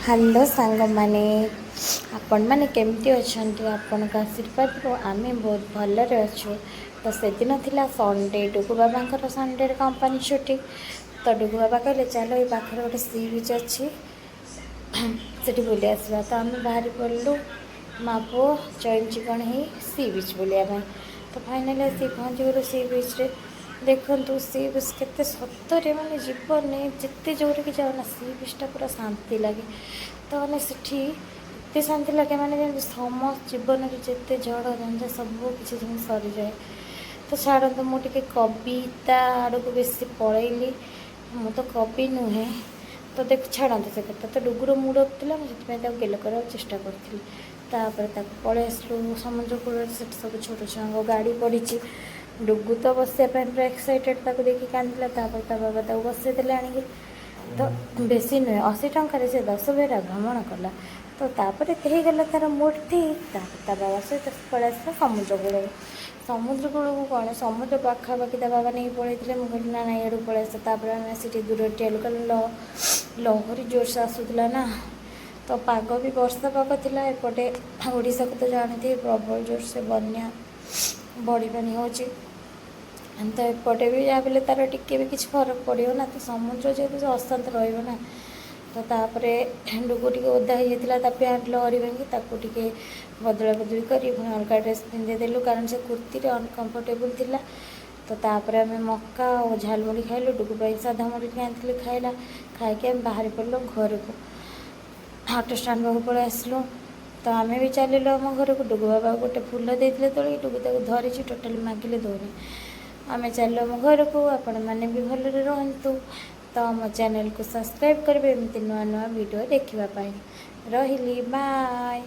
Hello सांग माने आपण मैंने केमती अच्छा आपण का आशीर्वाद आमे बहुत भलरे अच्छु। तो से दिन थिला संडे डुगु बाबा संडे कंपनी छुट्टी। तो डुगु बाबा कहले चलो ये पाखे गोटे सी बीच अच्छी से बुले आसवा। तो आम बाहरी पड़लु माँ पु चैन कण ही सी बीच बुलाया। तो फाइनाली आसी पहुँच गलु सी बीच रे। देखु सी बीच के सतरे माने जीवन जिते जोर कि जाओ ना सी बीचटा पूरा शांति लगे। तो मैंने एत शांति लगे माने समस्त जीवन में जिते झड़ झंझा सब किसी जिन सरी जाए। तो छाड़ू मुझे कविता आड़ को बेसी पलैली मु तो कवि नुहे। तो देख छाड़ते से कथा तो डुगुर मुड अफ था मुझे गेल कर चेष्टा करी। पलि आसलु समुद्र कूल सब छोट छुआ गाड़ी पड़ी। डुगु तो बसापी पूरा एक्साइटेड देखिए कांदिला। बाबा बसईदे आनिक तो बेसी नुहे 80 टकर से 10 बेरा भ्रमण कला। तो तापर गला तार मूड ठीक बाबा सहित पलि आसा समुद्र कूल। समुद्र कूल को कौन समुद्र पाखापाखि बाबा नहीं पड़े मुझे ना ना ये पलि आस दूर टेल कल लहरी जोर से आसूला ना। तो पाग भी वर्षा पाग था एपटे ओडिशा को तो जानते प्रबल जोर से बन्या बड़ी पानी हो। तो एपटे भी जहाँ भी तार टिके भी किसी फरक पड़ो ना। तो समुद्र जेहतु अशांत रहा। तो तापर डुगु टे ओदा होता पैंट लहरी भांगी बदला बदली कर पुणी अलग ड्रेस पिंधेदेलु कारण से कुर्ती अनकम्फर्टेबल थिला। तो तापर आम मक्का और झालमुढ़ी खाइलु। डुगु साधा मुढ़ी आनी खाइला खाई आम बाहरी पड़ल घर को ऑटो स्टाण्ड पाक पलि आसलु। तो आम भी चलू आम घर को। डुगु बाबा गोटे फुल देते तोड़ डुगु धरी टोटाली मागिले दौनी। आम चलू आम घर को। आपण मैंने भी भलरे रहतु। तो आम चैनल को सब्सक्राइब करेंगे एमती नुआ नुआ वीडियो देखापी। रही बाय।